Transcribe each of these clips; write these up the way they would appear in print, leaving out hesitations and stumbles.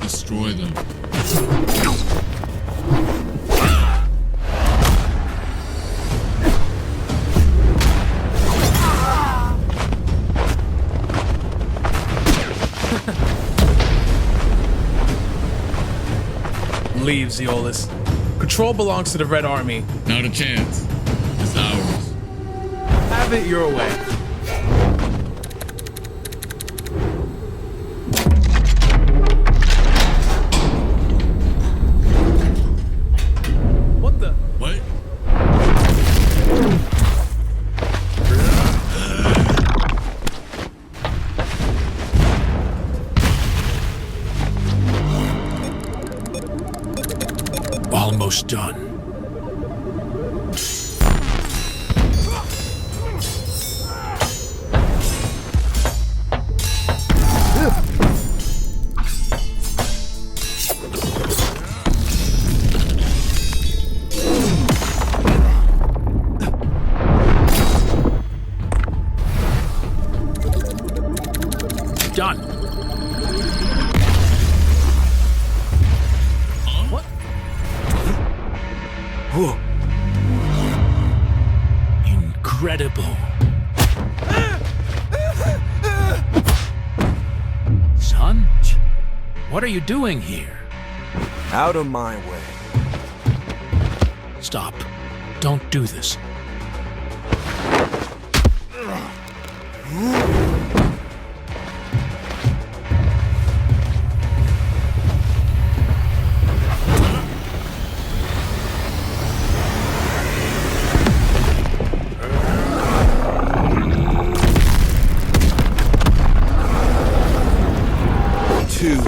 Destroy them. Leave, Zeolus. Control belongs to the Red Army. Not a chance. It's ours. Have it your way. What the? What? Almost done. Done. What? Whoa. Incredible. Son, what are you doing here? Out of my way. Stop. Don't do this. Too late.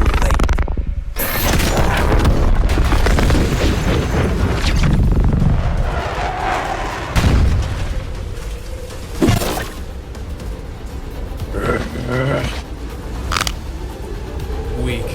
Weak.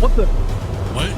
What the? What?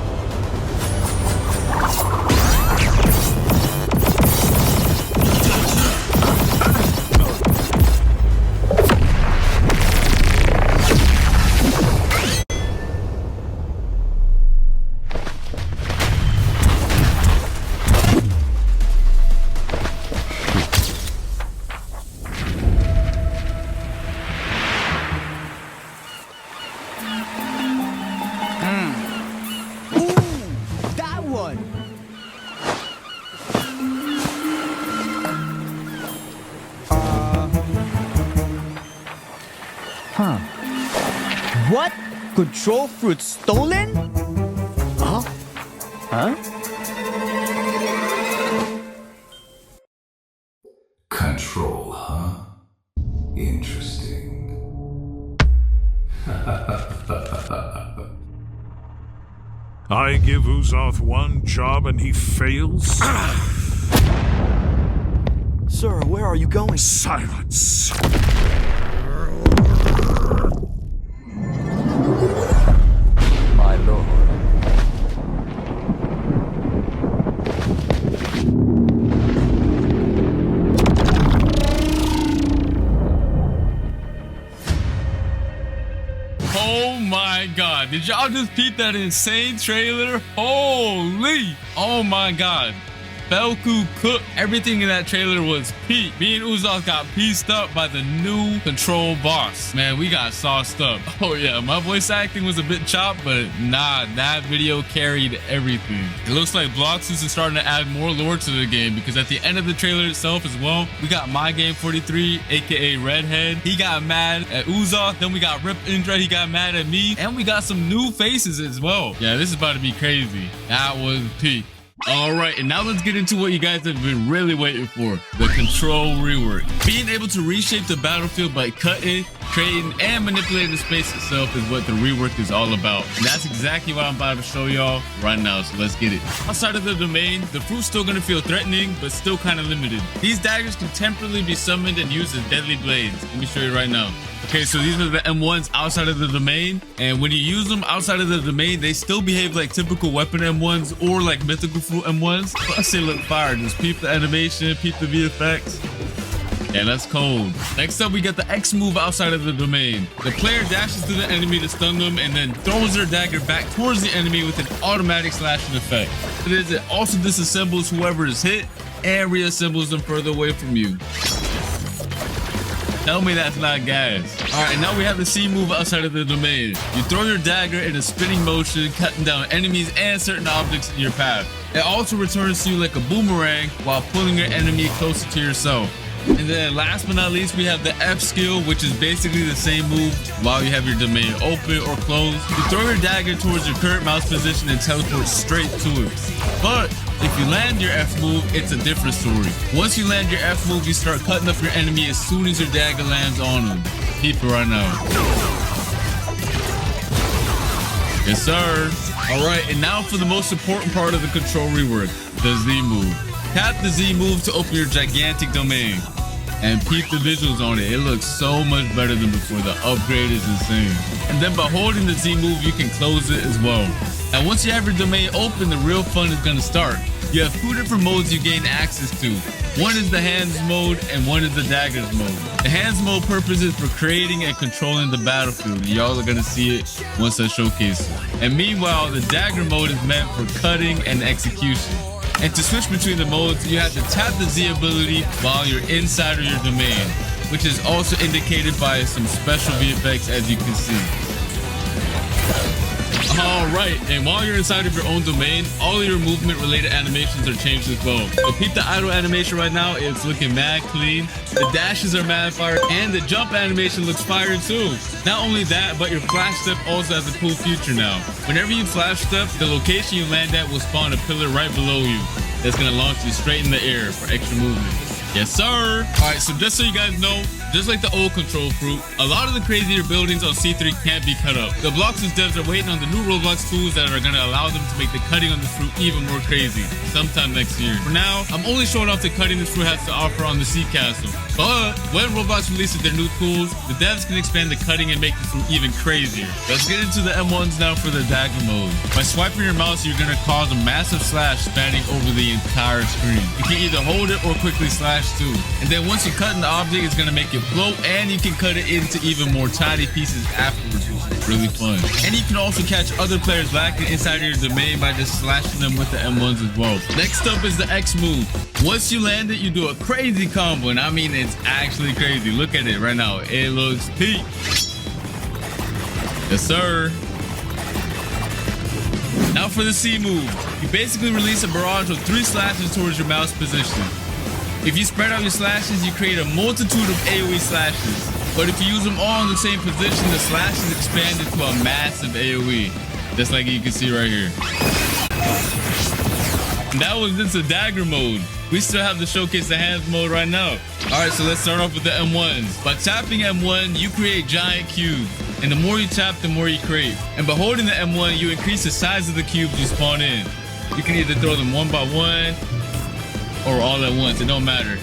What? Control fruit stolen? Huh? Huh? Control, huh? Interesting. I give Uzoth one job and he fails? Sir, where are you going? Silence! My lord. Oh my god. Did y'all just peep that insane trailer? Holy. Oh my god. Belku cooked. Everything in that trailer was peak. Me and Uzak got pieced up by the new control boss. Man, we got sauced up. Oh yeah, my voice acting was a bit chopped, but nah, that video carried everything. It looks like blox is starting to add more lore to the game, because at the end of the trailer itself as well, we got My Game 43, aka Redhead. He got mad at Uzak. Then we got Rip Indra. He got mad at me. And we got some new faces as well. Yeah, this is about to be crazy. That was peak. All right, and now let's get into what you guys have been really waiting for, the control rework. Being able to reshape the battlefield by cutting, creating, and manipulating the space itself is what the rework is all about. And that's exactly what I'm about to show y'all right now, so let's get it. Outside of the domain, the fruit's still gonna feel threatening, but still kind of limited. These daggers can temporarily be summoned and used as deadly blades. Let me show you right now. Okay, so these are the M1s outside of the domain, and when you use them outside of the domain, they still behave like typical weapon M1s or like mythical fruit M1s. Plus they look fire. Just peep the animation, peep the VFX. Yeah, that's cold. Next up, we got the X move outside of the domain. The player dashes to the enemy to stun them and then throws their dagger back towards the enemy with an automatic slashing effect. It also disassembles whoever is hit and reassembles them further away from you. Tell me that's not gas. All right, now we have the C move outside of the domain. You throw your dagger in a spinning motion, cutting down enemies and certain objects in your path. It also returns to you like a boomerang while pulling your enemy closer to yourself. And then last but not least, we have the F skill, which is basically the same move while you have your domain open or closed. You throw your dagger towards your current mouse position and teleport straight to it. But if you land your F move, it's a different story. Once you land your F move, you start cutting up your enemy as soon as your dagger lands on them. Keep it right now. Yes, sir. All right, and now for the most important part of the control rework, the Z move. Tap the Z move to open your gigantic domain. And peep the visuals on it. It looks so much better than before. The upgrade is insane. And then by holding the Z move, you can close it as well. And once you have your domain open, the real fun is going to start. You have two different modes you gain access to. One is the hands mode and one is the daggers mode. The hands mode purpose is for creating and controlling the battlefield. Y'all are going to see it once I showcase it. And meanwhile, the dagger mode is meant for cutting and execution. And to switch between the modes, you have to tap the Z ability while you're inside of your domain, which is also indicated by some special VFX, as you can see. All right, and while you're inside of your own domain, all of your movement related animations are changed as well. So peep the idle animation right now, it's looking mad clean. The dashes are mad fire, and the jump animation looks fire too. Not only that, but your flash step also has a cool feature now. Whenever you flash step, the location you land at will spawn a pillar right below you. That's gonna launch you straight in the air for extra movement. Yes, sir. All right, so just so you guys know, just like the old control fruit, a lot of the crazier buildings on C3 can't be cut up. The blox devs are waiting on the new Roblox tools that are gonna allow them to make the cutting on the fruit even more crazy sometime next year. For now, I'm only showing off the cutting this fruit has to offer on the Sea Castle. But when Roblox releases their new tools, the devs can expand the cutting and make the fruit even crazier. Let's get into the M1s now for the dagger mode. By swiping your mouse, you're gonna cause a massive slash spanning over the entire screen. You can either hold it or quickly slash too. And then once you cut in the object, it's gonna make it float, and you can cut it into even more tiny pieces afterwards, which is really fun. And you can also catch other players lacking inside of your domain by just slashing them with the M1s as well. Next up is the X move. Once you land it, you do a crazy combo, and I mean it's actually crazy. Look at it right now. It looks peak. Yes, sir. Now for the C move. You basically release a barrage of 3 slashes towards your mouse position. If you spread out your slashes, you create a multitude of AoE slashes. But if you use them all in the same position, the slashes expand into a massive AoE. Just like you can see right here. And that was just a dagger mode. We still have to showcase the hands mode right now. All right, so let's start off with the M1s. By tapping M1, you create giant cubes. And the more you tap, the more you create. And by holding the M1, you increase the size of the cubes you spawn in. You can either throw them one by one or all at once, it don't matter.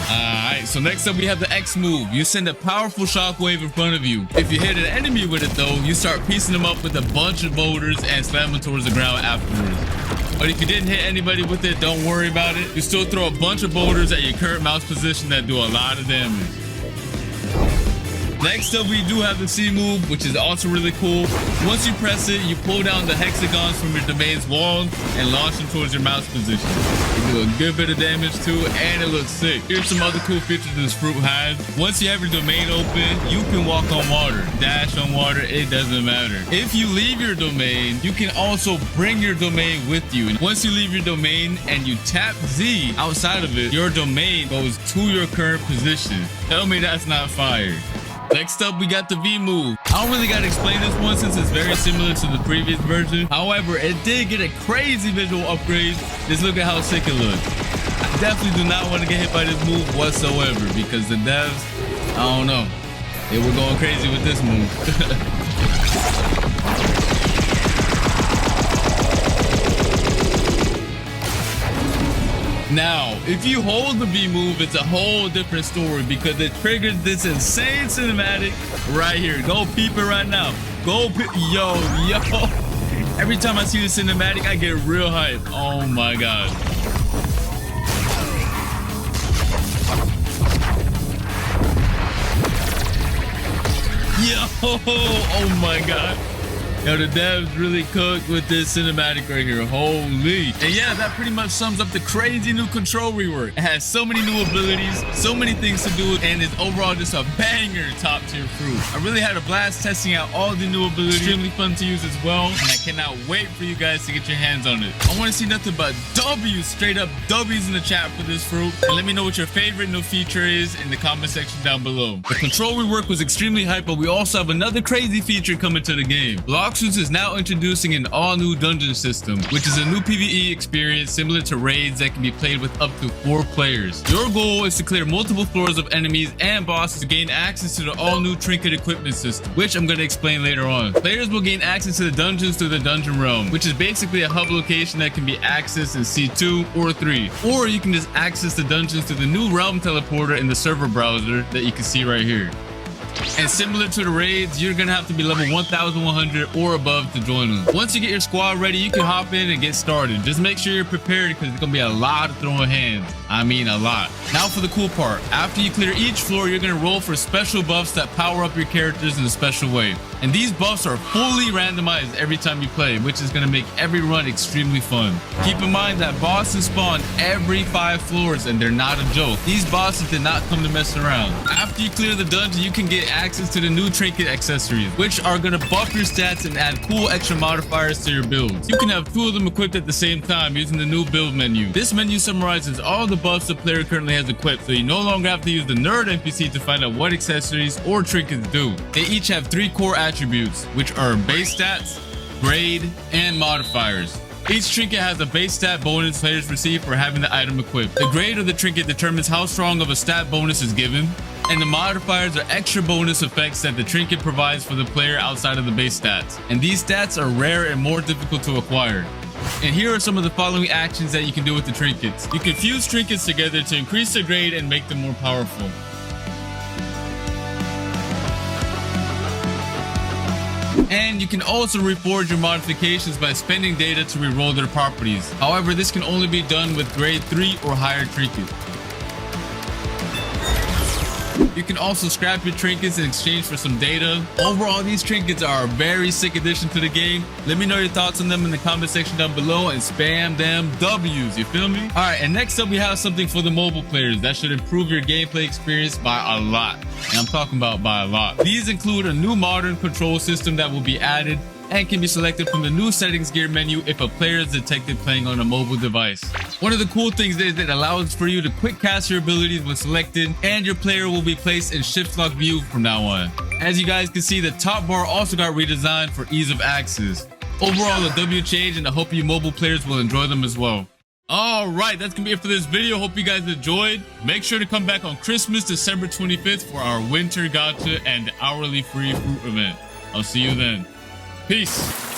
Alright, so next up we have the X move. You send a powerful shockwave in front of you. If you hit an enemy with it though, you start piecing them up with a bunch of boulders and slam them towards the ground afterwards. But if you didn't hit anybody with it, don't worry about it. You still throw a bunch of boulders at your current mouse position that do a lot of damage. Next up, we do have the C move, which is also really cool. Once you press it, you pull down the hexagons from your domain's wall and launch them towards your mouse position. You do a good bit of damage too, and it looks sick. Here's some other cool features this fruit has. Once you have your domain open, you can walk on water, dash on water, it doesn't matter. If you leave your domain, you can also bring your domain with you. And once you leave your domain and you tap Z outside of it, your domain goes to your current position. Tell me that's not fire. Next up, we got the V move. I don't really got to explain this one since it's very similar to the previous version. However, it did get a crazy visual upgrade. Just look at how sick it looks. I definitely do not want to get hit by this move whatsoever because the devs, I don't know, they were going crazy with this move. Now, if you hold the V move, it's a whole different story because it triggers this insane cinematic right here. Go peep it right now. Go peep. Yo. Every time I see the cinematic, I get real hype. Oh my God. Yo. Oh my God. Yo, the devs really cooked with this cinematic right here. Holy. And yeah, that pretty much sums up the crazy new control rework. It has so many new abilities, so many things to do, and it's overall just a banger top tier fruit. I really had a blast testing out all the new abilities. Extremely fun to use as well, and I cannot wait for you guys to get your hands on it. I want to see nothing but W's, straight up W's in the chat for this fruit. And let me know what your favorite new feature is in the comment section down below. The control rework was extremely hype, but we also have another crazy feature coming to the game. Blox is now introducing an all-new dungeon system, which is a new PvE experience similar to raids that can be played with up to 4 players. Your goal is to clear multiple floors of enemies and bosses to gain access to the all-new trinket equipment system, which I'm going to explain later on. Players will gain access to the dungeons through the dungeon realm, which is basically a hub location that can be accessed in C2 or 3. Or you can just access the dungeons through the new realm teleporter in the server browser that you can see right here. And similar to the raids, you're gonna have to be level 1100 or above to join them. Once you get your squad ready, you can hop in and get started. Just make sure you're prepared because it's gonna be a lot of throwing hands. I mean a lot. Now for the cool part. After you clear each floor, you're gonna roll for special buffs that power up your characters in a special way. And these buffs are fully randomized every time you play, which is gonna make every run extremely fun. Keep in mind that bosses spawn every 5 floors and they're not a joke. These bosses did not come to mess around. After you clear the dungeon, you can get access to the new trinket accessories, which are going to buff your stats and add cool extra modifiers to your builds. You can have 2 of them equipped at the same time using the new build menu. This menu summarizes all the buffs the player currently has equipped, so you no longer have to use the nerd NPC to find out what accessories or trinkets do. They each have 3 core attributes, which are base stats, grade, and modifiers. Each trinket has a base stat bonus players receive for having the item equipped. The grade of the trinket determines how strong of a stat bonus is given, and the modifiers are extra bonus effects that the trinket provides for the player outside of the base stats. And these stats are rare and more difficult to acquire. And here are some of the following actions that you can do with the trinkets. You can fuse trinkets together to increase their grade and make them more powerful. And you can also reforge your modifications by spending data to reroll their properties. However, this can only be done with grade 3 or higher trinkets. You can also scrap your trinkets in exchange for some data. Overall, these trinkets are a very sick addition to the game. Let me know your thoughts on them in the comment section down below and spam them W's, you feel me? Alright, and next up we have something for the mobile players that should improve your gameplay experience by a lot. And I'm talking about by a lot. These include a new modern control system that will be added and can be selected from the new settings gear menu if a player is detected playing on a mobile device. One of the cool things is that it allows for you to quick cast your abilities when selected, and your player will be placed in shift lock view from now on. As you guys can see, the top bar also got redesigned for ease of access. Overall, a W change, and I hope you mobile players will enjoy them as well. Alright, that's gonna be it for this video. Hope you guys enjoyed. Make sure to come back on Christmas, December 25th for our winter gacha and hourly free fruit event. I'll see you then. Peace.